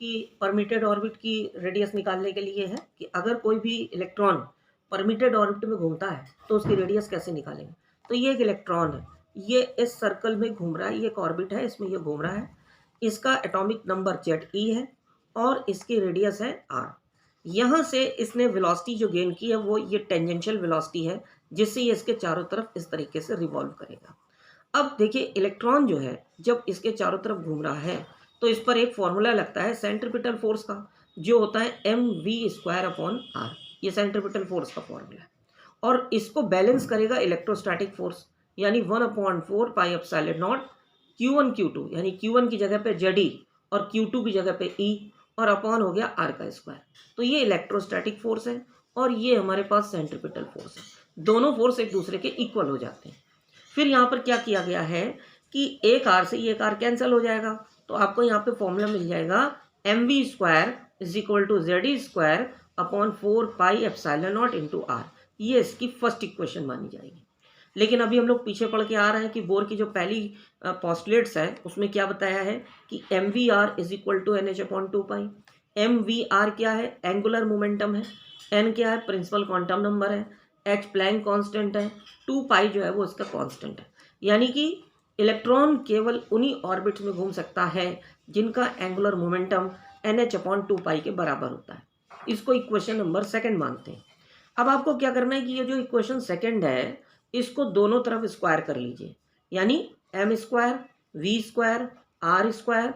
कि permitted orbit की radius निकालने के लिए है कि अगर कोई भी इलेक्ट्रॉन परमिटेड ऑर्बिट में घूमता है तो उसकी रेडियस कैसे निकालेंगे। तो ये एक इलेक्ट्रॉन है, ये इस सर्कल में घूम रहा है, ये एक ऑर्बिट है, इसमें ये घूम रहा है, इसका एटॉमिक नंबर Ze है और इसकी रेडियस है r। यहाँ से इसने वेलोसिटी जो गेन की है वो ये टेंजेंशियल वेलोसिटी है, जिससे ये इसके चारों तरफ इस तरीके से रिवॉल्व करेगा। अब देखिए इलेक्ट्रॉन जो है जब इसके चारों तरफ घूम रहा है तो इस पर एक फॉर्मूला लगता है सेंट्रीपिटल फोर्स का, जो होता है mv²/r। ये सेंट्रीपिटल फोर्स का फॉर्मूला है और इसको बैलेंस करेगा इलेक्ट्रोस्टैटिक फोर्स, यानी 1/4πε0 Q1 Q2, यानी Q1 की जगह पे Ze और Q2 की जगह पे E और अपॉन हो गया r²। तो ये इलेक्ट्रोस्टैटिक फोर्स है और ये हमारे पास सेंट्रीपिटल फोर्स है। दोनों फोर्स एक दूसरे के इक्वल हो जाते हैं। फिर यहाँ पर क्या किया गया है कि एक r से एक r कैंसिल हो जाएगा, तो आपको यहाँ पे फॉर्मूला मिल जाएगा mv²Ze²/4πε0 ये इसकी फर्स्ट इक्वेशन मानी जाएगी। लेकिन अभी हम लोग पीछे पढ़ के आ रहे हैं कि बोर की जो पहली पोस्टुलेट्स है उसमें क्या बताया है कि mvr=nh/2π। mvr क्या है, एंगुलर मोमेंटम है, n क्या है, प्रिंसिपल क्वांटम नंबर है, h प्लैंक कांस्टेंट है, 2π जो है वो इसका कांस्टेंट है। यानी कि इलेक्ट्रॉन केवल उन्हीं ऑर्बिट्स में घूम सकता है जिनका एंगुलर मोमेंटम nh/2π के बराबर होता है। इसको इक्वेशन नंबर सेकंड मानते हैं। अब आपको क्या करना है कि ये जो इक्वेशन सेकंड है इसको दोनों तरफ स्क्वायर कर लीजिए, यानी m² v² r²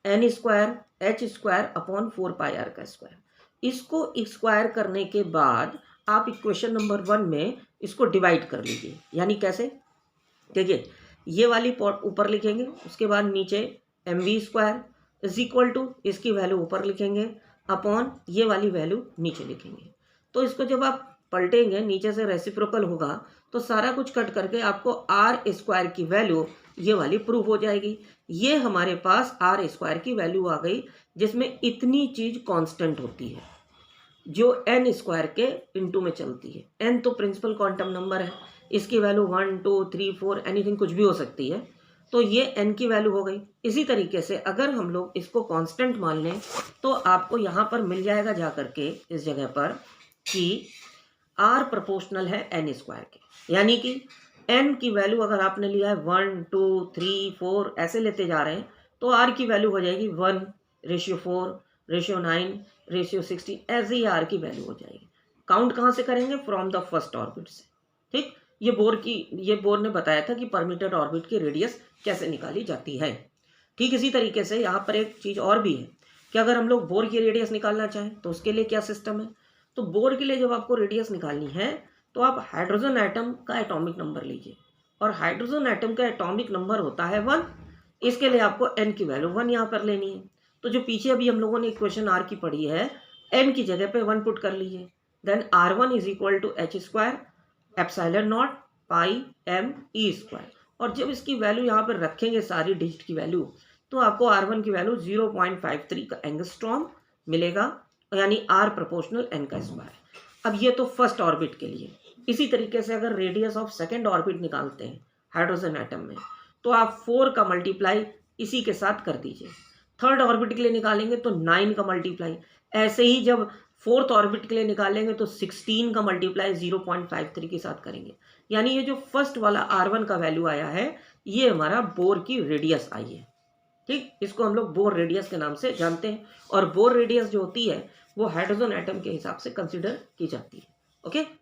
n²h²/4πr²। इसको स्क्वायर करने के बाद आप इक्वेशन नंबर 1 में इसको डिवाइड कर लीजिए। यानी कैसे, देखिए ये वाली ऊपर लिखेंगे, उसके बाद नीचे mv² इसकी वैल्यू ऊपर लिखेंगे अपॉन ये वाली वैल्यू नीचे लिखेंगे। तो इसको जब आप पलटेंगे नीचे से रेसिप्रोकल होगा तो सारा कुछ कट करके आपको r² की वैल्यू ये वाली प्रूफ हो जाएगी। ये हमारे पास r² की वैल्यू आ गई, जिसमें इतनी चीज कांस्टेंट होती है जो n² के इनटू में चलती है। n तो प्रिंसिपल क्वांटम नंबर है, इसकी वैल्यू 1 2 3 4 एनीथिंग कुछ भी हो सकती है, तो ये n की वैल्यू हो गई। इसी तरीके से अगर हम लोग इसको कांस्टेंट मान लें तो आपको यहाँ पर मिल जाएगा जा करके इस जगह पर कि r प्रोपोर्शनल है n² के, यानी कि n की वैल्यू अगर आपने लिया है 1 2 3 4 ऐसे लेते जा रहे हैं तो r की वैल्यू हो जाएगी 1:4:9:16, ऐसे ही r की वैल्यू हो जाएगी। काउंट कहाँ से करेंगे, फ्रॉम द फर्स्ट ऑर्बिट से। ठीक, ये बोर ने बताया था कि परमिटेड ऑर्बिट की रेडियस कैसे निकाली जाती है। ठीक इसी तरीके से यहाँ पर एक चीज और भी है कि अगर हम लोग बोर की रेडियस निकालना चाहें तो उसके लिए क्या सिस्टम है। तो बोर के लिए जब आपको रेडियस निकालनी है तो आप हाइड्रोजन एटम का एटॉमिक नंबर लीजिए, और हाइड्रोजन एटम का एटॉमिक नंबर होता है 1। इसके लिए आपको n की वैल्यू 1 यहाँ पर लेनी है। तो जो पीछे अभी हम लोगों ने इक्वेशन r की पढ़ी है, n की जगह पे 1 पुट कर लीजिए, देन r1=h²ε0πme²। और जब इसकी वैल्यू यहाँ पर रखेंगे सारी डिजिट की वैल्यू, तो आपको r1 की वैल्यू 0.53 का एंगस्ट्रॉम मिलेगा, यानी r प्रोपोर्शनल n²। अब ये तो फर्स्ट ऑर्बिट के लिए। इसी तरीके से अगर रेडियस ऑफ सेकंड ऑर्बिट निकालते हैं हाइड्रोजन एटम में, तो आप 4 का मल्टीप्लाई इसी के साथ कर दीजिए। थर्ड ऑर्बिट के लिए निकालेंगे तो 9 का मल्टीप्लाई, ऐसे ही जब फोर्थ ऑर्बिट के लिए निकालेंगे तो 16 का मल्टीप्लाई 0.53 के साथ करेंगे। यानी ये जो फर्स्ट वाला r1 का वैल्यू आया है ये हमारा बोर की रेडियस आई है। ठीक, इसको हम लोग बोर रेडियस के नाम से जानते हैं, और बोर रेडियस जो होती है वो हाइड्रोजन एटम के हिसाब से कंसिडर की जाती है। ओके।